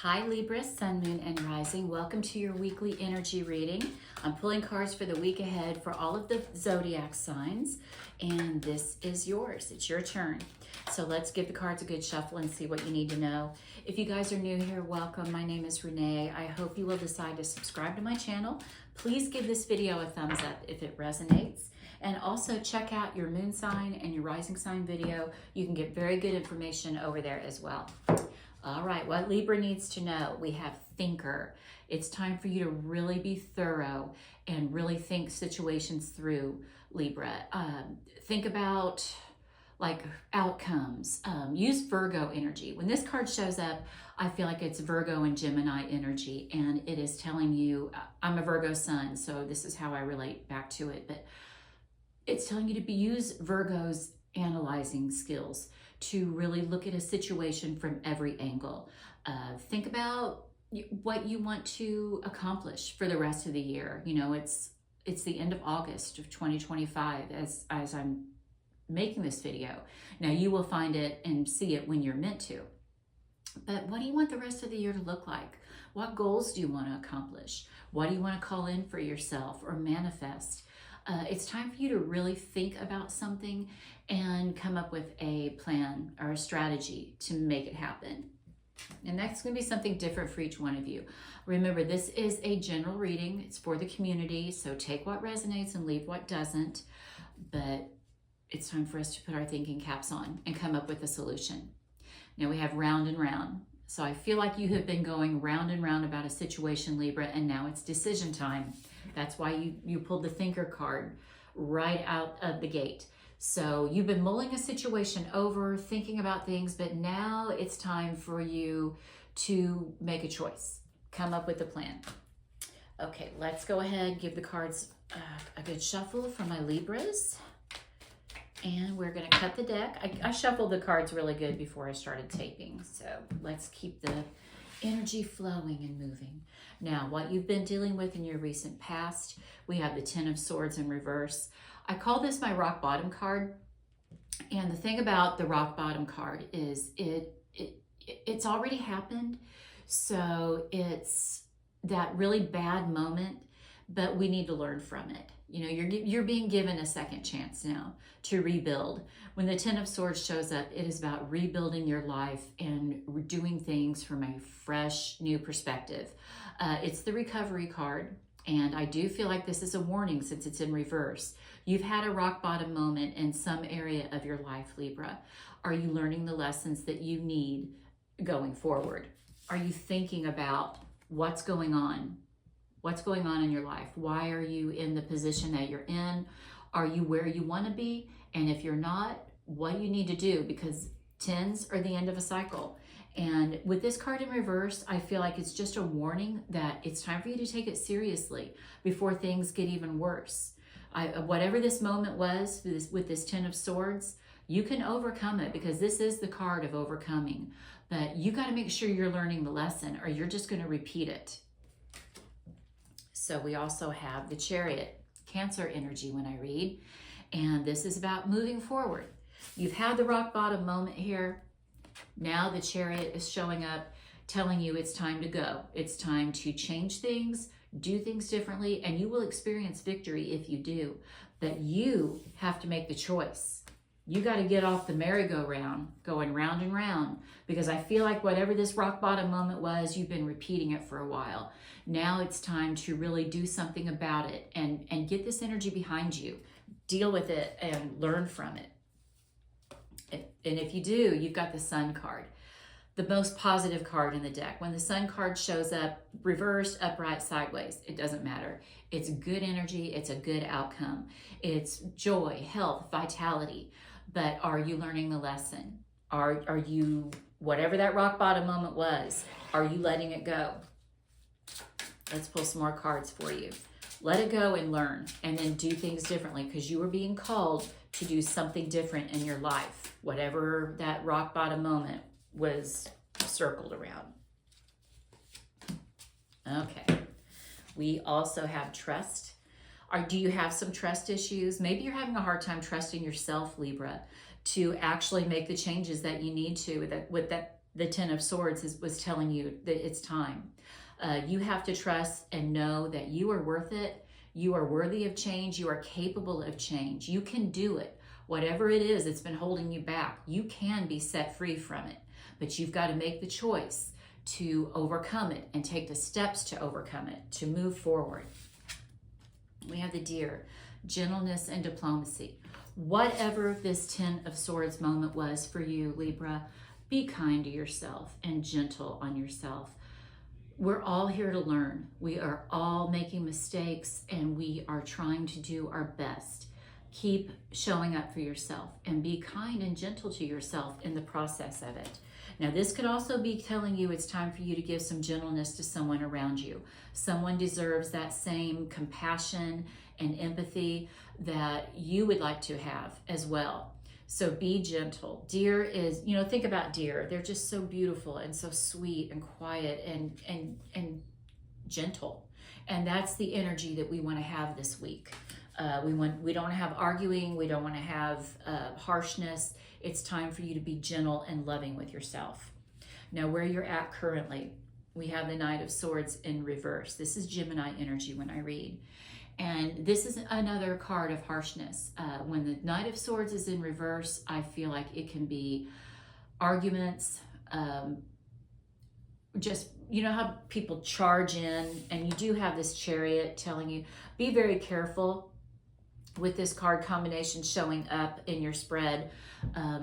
Hi Libra, Sun, Moon, and Rising. Welcome to your weekly energy reading. I'm pulling cards for the week ahead for all of the zodiac signs, and this is yours. It's your turn. So let's give the cards a good shuffle and see what you need to know. If you guys are new here, welcome. My name is Renee. I hope you will decide to subscribe to my channel. Please give this video a thumbs up if it resonates. And also check out your moon sign and your rising sign video. You can get very good information over there as well. All right, what Libra needs to know. We have thinker. It's time for you to really be thorough and really think situations through, Libra. Think about like outcomes. Use Virgo energy. When this card shows up, I feel like it's Virgo and Gemini energy, and it is telling you, I'm a Virgo sun, so this is how I relate back to it, but it's telling you to use Virgo's analyzing skills to really look at a situation from every angle. Think about what you want to accomplish for the rest of the year. You know, it's the end of August of 2025 as I'm making this video. Now you will find it and see it when you're meant to. But what do you want the rest of the year to look like? What goals do you want to accomplish? What do you want to call in for yourself or manifest? It's time for you to really think about something and come up with a plan or a strategy to make it happen. And that's going to be something different for each one of you. Remember, this is a general reading. It's for the community, so take what resonates and leave what doesn't. But it's time for us to put our thinking caps on and come up with a solution. Now we have round and round. So I feel like you have been going round and round about a situation, Libra, and now it's decision time. That's why you pulled the thinker card right out of the gate. So you've been mulling a situation over, thinking about things, but now it's time for you to make a choice. Come up with a plan. Okay, let's go ahead, give the cards a good shuffle for my Libras. And we're going to cut the deck. I shuffled the cards really good before I started taping. So let's keep the energy flowing and moving. Now, what you've been dealing with in your recent past, we have the Ten of Swords in reverse. I call this my rock bottom card. And the thing about the rock bottom card is it's already happened. So it's that really bad moment, but we need to learn from it. You know, you're being given a second chance now to rebuild. When the Ten of Swords shows up, it is about rebuilding your life and doing things from a fresh, new perspective. It's the recovery card, and I do feel like this is a warning since it's in reverse. You've had a rock bottom moment in some area of your life, Libra. Are you learning the lessons that you need going forward? Are you thinking about what's going on? What's going on in your life? Why are you in the position that you're in? Are you where you want to be? And if you're not, what do you need to do? Because tens are the end of a cycle. And with this card in reverse, I feel like it's just a warning that it's time for you to take it seriously before things get even worse. Whatever this moment was with this Ten of Swords, you can overcome it because this is the card of overcoming. But you got to make sure you're learning the lesson or you're just going to repeat it. So we also have the Chariot, Cancer energy when I read, and this is about moving forward. You've had the rock bottom moment here. Now the Chariot is showing up, telling you it's time to go. It's time to change things, do things differently, and you will experience victory if you do. But you have to make the choice. You got to get off the merry-go-round, going round and round, because I feel like whatever this rock bottom moment was, you've been repeating it for a while. Now it's time to really do something about it and get this energy behind you. Deal with it and learn from it. And if you do, you've got the Sun card, the most positive card in the deck. When the Sun card shows up, reversed, upright, sideways, it doesn't matter. It's good energy. It's a good outcome. It's joy, health, vitality. But are you learning the lesson? Are you, whatever that rock bottom moment was, are you letting it go? Let's pull some more cards for you. Let it go and learn, and then do things differently because you are being called to do something different in your life, whatever that rock bottom moment was circled around. Okay. We also have trust. Do you have some trust issues? Maybe you're having a hard time trusting yourself, Libra, to actually make the changes that you need to with the Ten of Swords was telling you that it's time. You have to trust and know that you are worth it. You are worthy of change. You are capable of change. You can do it. Whatever it is that's been holding you back, you can be set free from it. But you've got to make the choice to overcome it and take the steps to overcome it, to move forward. We have the Deer, gentleness and diplomacy. Whatever this Ten of Swords moment was for you, Libra, be kind to yourself and gentle on yourself. We're all here to learn. We are all making mistakes and we are trying to do our best. Keep showing up for yourself and be kind and gentle to yourself in the process of it. Now, this could also be telling you it's time for you to give some gentleness to someone around you. Someone deserves that same compassion and empathy that you would like to have as well. So be gentle. Deer is, think about deer. They're just so beautiful and so sweet and quiet and gentle. And that's the energy that we want to have this week. We don't want to have arguing. We don't want to have harshness. It's time for you to be gentle and loving with yourself. Now, where you're at currently, we have the Knight of Swords in reverse. This is Gemini energy when I read. And this is another card of harshness. When the Knight of Swords is in reverse, I feel like it can be arguments. Just, how people charge in, and you do have this Chariot telling you, be very careful with this card combination showing up in your spread,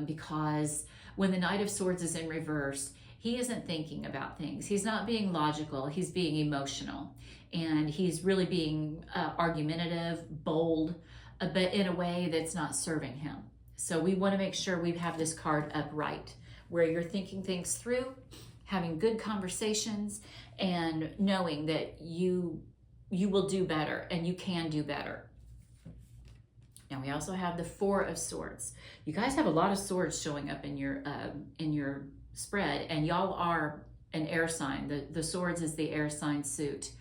because when the Knight of Swords is in reverse, he isn't thinking about things. He's not being logical. He's being emotional. And he's really being argumentative, bold, but in a way that's not serving him. So we want to make sure we have this card upright, where you're thinking things through, having good conversations, and knowing that you will do better and you can do better. Now, we also have the Four of Swords. You guys have a lot of swords showing up in your spread, and y'all are an air sign. The swords is the air sign suit.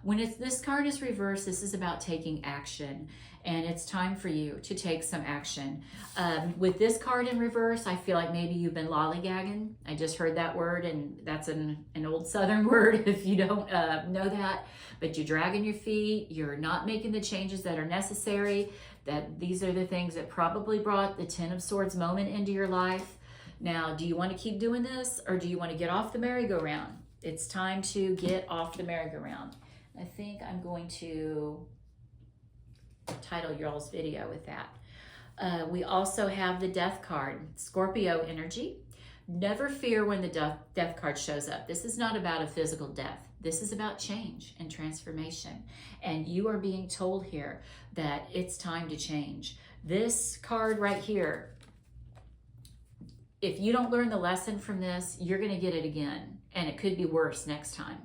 When this card is reversed, this is about taking action, and it's time for you to take some action. With this card in reverse, I feel like maybe you've been lollygagging. I just heard that word, and that's an old Southern word if you don't know that. But you're dragging your feet. You're not making the changes that are necessary. That these are the things that probably brought the Ten of Swords moment into your life. Now, do you want to keep doing this, or do you want to get off the merry-go-round? It's time to get off the merry-go-round. I think I'm going to title y'all's video with that. We also have the Death card, Scorpio energy. Never fear when the death card shows up. This is not about a physical death. This is about change and transformation. And you are being told here that it's time to change. This card right here, if you don't learn the lesson from this, you're going to get it again. And it could be worse next time.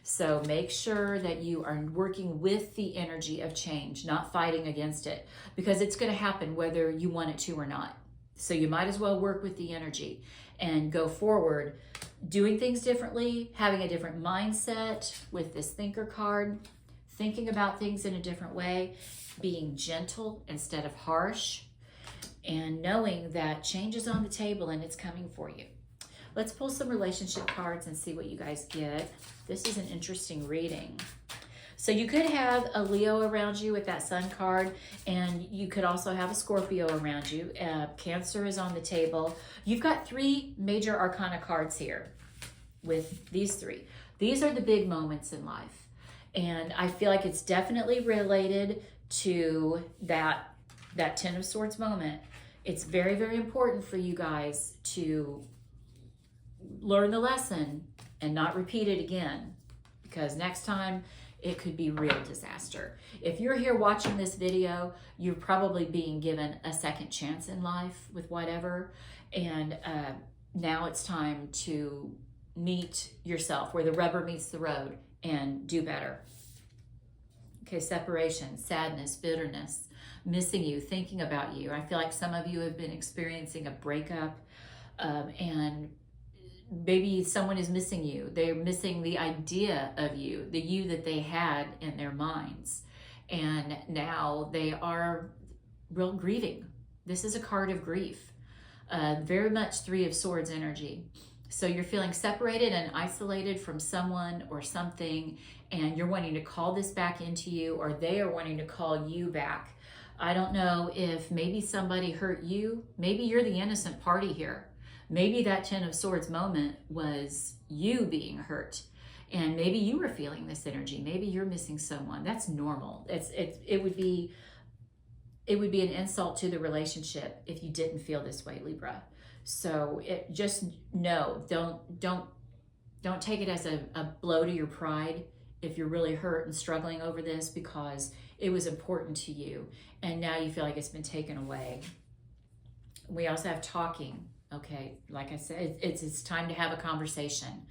So make sure that you are working with the energy of change, not fighting against it, because it's going to happen whether you want it to or not. So you might as well work with the energy and go forward, doing things differently, having a different mindset with this Thinker card, thinking about things in a different way, being gentle instead of harsh, and knowing that change is on the table and it's coming for you. Let's pull some relationship cards and see what you guys get. This is an interesting reading. So you could have a Leo around you with that Sun card, and you could also have a Scorpio around you. Cancer is on the table. You've got three major arcana cards here with these three. These are the big moments in life. And I feel like it's definitely related to that Ten of Swords moment. It's very, very important for you guys to learn the lesson and not repeat it again, because next time it could be real disaster. If you're here watching this video, you're probably being given a second chance in life with whatever, and now it's time to meet yourself where the rubber meets the road and do better. Okay, separation, sadness, bitterness, missing you, thinking about you. I feel like some of you have been experiencing a breakup, and maybe someone is missing you. They're missing the idea of you, the you that they had in their minds. And now they are real grieving. This is a card of grief. Very much Three of Swords energy. So you're feeling separated and isolated from someone or something, and you're wanting to call this back into you, or they are wanting to call you back. I don't know if maybe somebody hurt you. Maybe you're the innocent party here. Maybe that Ten of Swords moment was you being hurt. And maybe you were feeling this energy. Maybe you're missing someone. That's normal. It would be an insult to the relationship if you didn't feel this way, Libra. So just know, don't take it as a blow to your pride if you're really hurt and struggling over this, because it was important to you and now you feel like it's been taken away. We also have talking. Okay, like I said, it's time to have a conversation.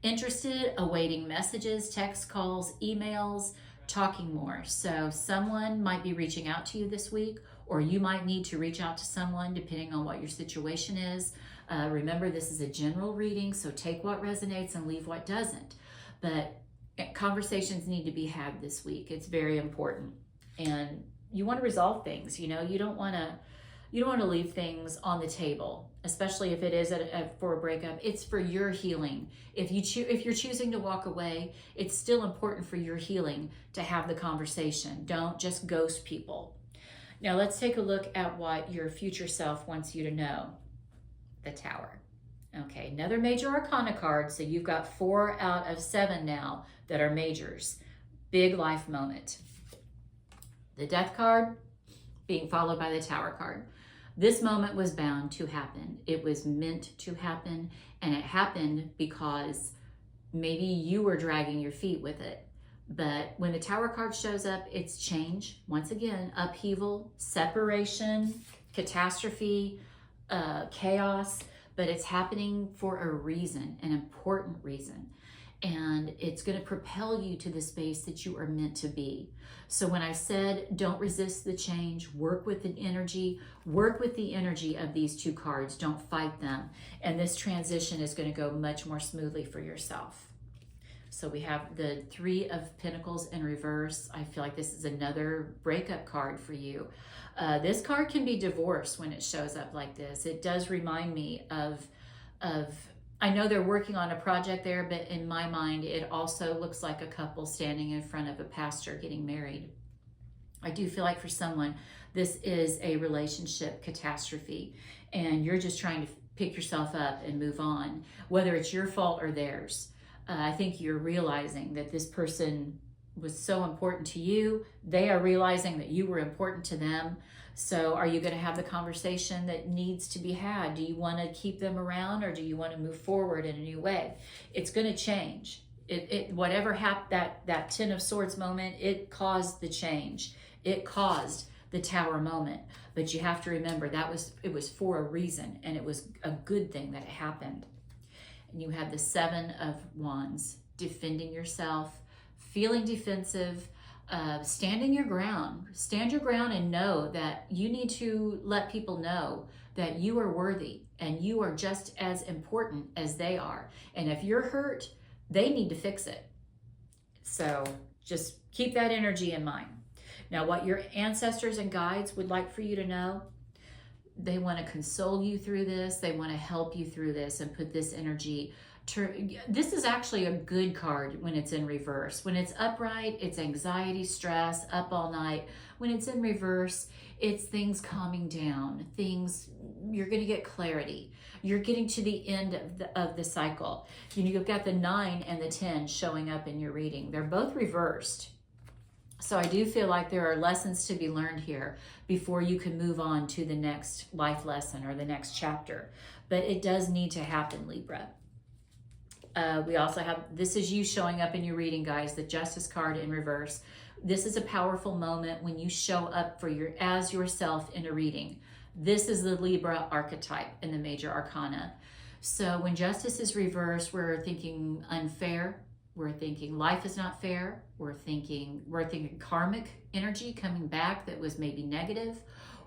Interested, awaiting messages, text calls, emails, talking more. So someone might be reaching out to you this week, or you might need to reach out to someone depending on what your situation is. Remember, this is a general reading, so take what resonates and leave what doesn't. But conversations need to be had this week. It's very important. And you want to resolve things, you know, you don't want to leave things on the table, especially if it is for a breakup. It's for your healing. If you're choosing to walk away, it's still important for your healing to have the conversation. Don't just ghost people. Now let's take a look at what your future self wants you to know. The Tower. Okay, another major arcana card. So you've got 4 out of 7 now that are majors. Big life moment. The Death card being followed by the Tower card. This moment was bound to happen. It was meant to happen, and it happened because maybe you were dragging your feet with it. But when the Tower card shows up, it's change. Once again, upheaval, separation, catastrophe, chaos, but it's happening for a reason, an important reason. And it's going to propel you to the space that you are meant to be. So when I said don't resist the change, work with the energy of these 2 cards, don't fight them. And this transition is going to go much more smoothly for yourself. So we have the 3 of Pentacles in reverse. I feel like this is another breakup card for you. This card can be divorce when it shows up like this. It does remind me of I know they're working on a project there, but in my mind, it also looks like a couple standing in front of a pastor getting married. I do feel like for someone, this is a relationship catastrophe, and you're just trying to pick yourself up and move on, whether it's your fault or theirs. I think you're realizing that this person was so important to you. They are realizing that you were important to them. So are you going to have the conversation that needs to be had? Do you want to keep them around, or do you want to move forward in a new way? It's going to change. Whatever happened, that Ten of Swords moment, it caused the change. It caused the Tower moment. But you have to remember it was for a reason, and it was a good thing that it happened. And you have the 7 of Wands, defending yourself, feeling defensive, standing your ground. Stand your ground and know that you need to let people know that you are worthy and you are just as important as they are. And if you're hurt, they need to fix it. So just keep that energy in mind. Now, what your ancestors and guides would like for you to know, they want to console you through this. They want to help you through this and put this energy. This is actually a good card when it's in reverse. When it's upright, it's anxiety, stress, up all night. When it's in reverse, it's things calming down. You're going to get clarity. You're getting to the end of the cycle. You've got the 9 and the 10 showing up in your reading. They're both reversed. So I do feel like there are lessons to be learned here before you can move on to the next life lesson or the next chapter. But it does need to happen, Libra. We also have, this is you showing up in your reading, guys, the Justice card in reverse. This is a powerful moment when you show up as yourself in a reading. This is the Libra archetype in the major arcana. So when Justice is reversed, we're thinking unfair. We're thinking life is not fair. We're thinking karmic energy coming back that was maybe negative,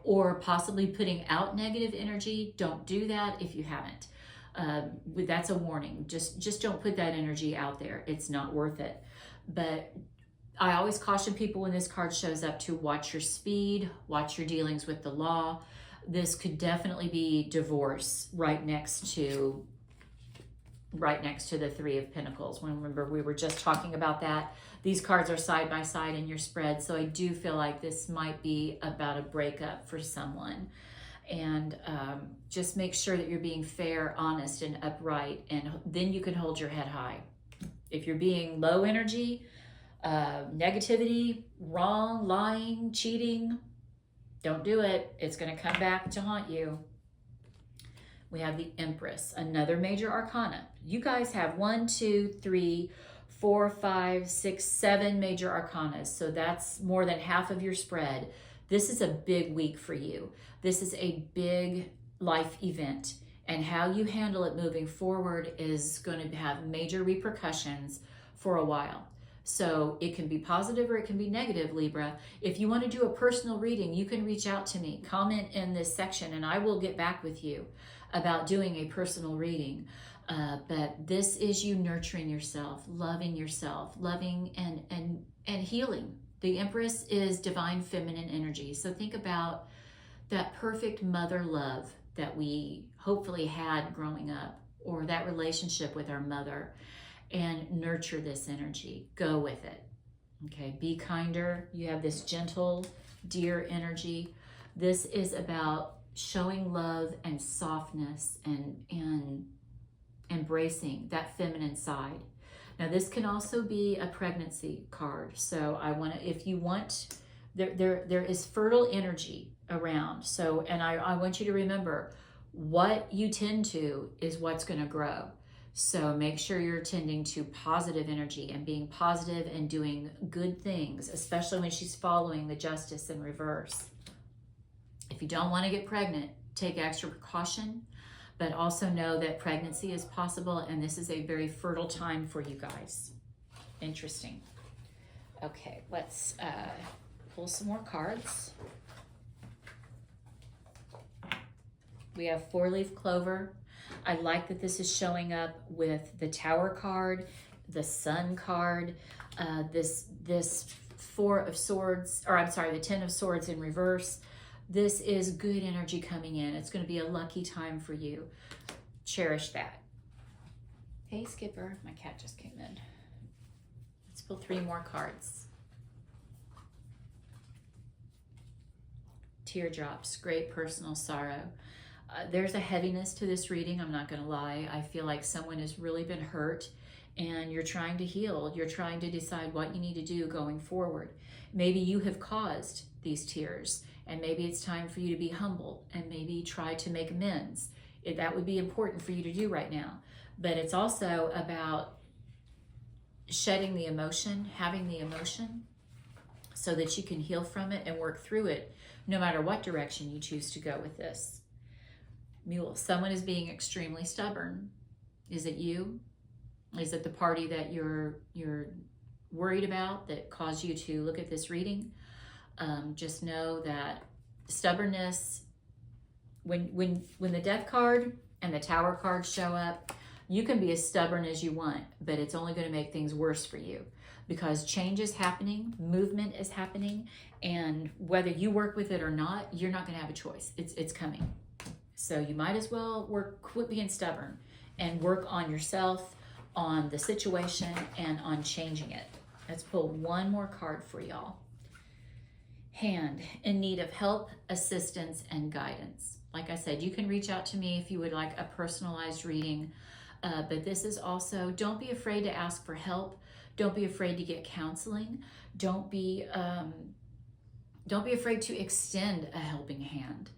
or possibly putting out negative energy. Don't do that if you haven't. That's a warning. Just don't put that energy out there. It's not worth it. But I always caution people when this card shows up to watch your speed, watch your dealings with the law. This could definitely be divorce right next to right next to the Three of Pentacles. Remember, we were just talking about that. These cards are side by side in your spread, so I do feel like this might be about a breakup for someone. And just make sure that you're being fair, honest, and upright, and then you can hold your head high. If you're being low energy, negativity, wrong, lying, cheating, don't do it. It's going to come back to haunt you. We have the Empress, another major arcana. You guys have 1, 2, 3, 4, 5, 6, 7 major arcanas. So that's more than half of your spread. This is a big week for you. This is a big life event. And how you handle it moving forward is going to have major repercussions for a while. So it can be positive or it can be negative, Libra. If you want to do a personal reading, you can reach out to me. Comment in this section and I will get back with you about doing a personal reading. But this is you nurturing yourself, loving and healing. The Empress is divine feminine energy. So think about that perfect mother love that we hopefully had growing up, or that relationship with our mother, and nurture this energy. Go with it. Okay, be kinder. You have this gentle, dear energy. This is about showing love and softness and embracing that feminine side. Now this can also be a pregnancy card. So if you want, there is fertile energy around. So, and I want you to remember, what you tend to is what's going to grow. So make sure you're tending to positive energy and being positive and doing good things, especially when she's following the Justice in reverse. If you don't want to get pregnant, take extra precaution, but also know that pregnancy is possible and this is a very fertile time for you guys. Interesting. Okay, let's pull some more cards. We have 4-leaf clover. I like that this is showing up with the Tower card, the Sun card, this Four of Swords, or I'm sorry, the 10 of Swords in reverse. This is good energy coming in. It's going to be a lucky time for you. Cherish that. Hey, Skipper. My cat just came in. Let's pull 3 more cards. Teardrops, great personal sorrow. There's a heaviness to this reading, I'm not going to lie. I feel like someone has really been hurt and you're trying to heal. You're trying to decide what you need to do going forward. Maybe you have caused these tears and maybe it's time for you to be humble and maybe try to make amends. That would be important for you to do right now. But it's also about shedding the emotion, having the emotion so that you can heal from it and work through it no matter what direction you choose to go with this. Mule, someone is being extremely stubborn. Is it you? Is it the party that you're worried about that caused you to look at this reading? Just know that stubbornness, when the Death card and the Tower card show up, you can be as stubborn as you want, but it's only going to make things worse for you because change is happening, movement is happening, and whether you work with it or not, you're not going to have a choice. It's coming. So you might as well quit being stubborn and work on yourself, on the situation, and on changing it. Let's pull one more card for y'all. Hand, in need of help, assistance, and guidance. Like I said, you can reach out to me if you would like a personalized reading. But this is also, don't be afraid to ask for help. Don't be afraid to get counseling. Don't be afraid to extend a helping hand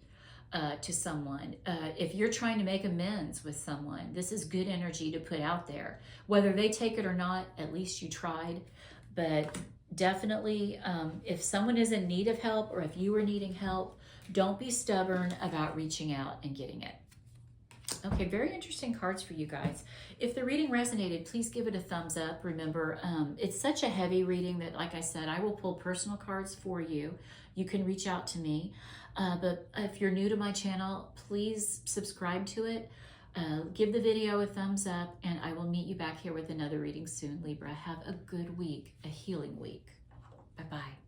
to someone. If you're trying to make amends with someone, this is good energy to put out there. Whether they take it or not, at least you tried. But definitely, if someone is in need of help or if you are needing help, don't be stubborn about reaching out and getting it. Okay, very interesting cards for you guys. If the reading resonated, please give it a thumbs up. Remember, it's such a heavy reading that, like I said, I will pull personal cards for you. You can reach out to me. But if you're new to my channel, please subscribe to it. Give the video a thumbs up, and I will meet you back here with another reading soon, Libra. Have a good week, a healing week. Bye-bye.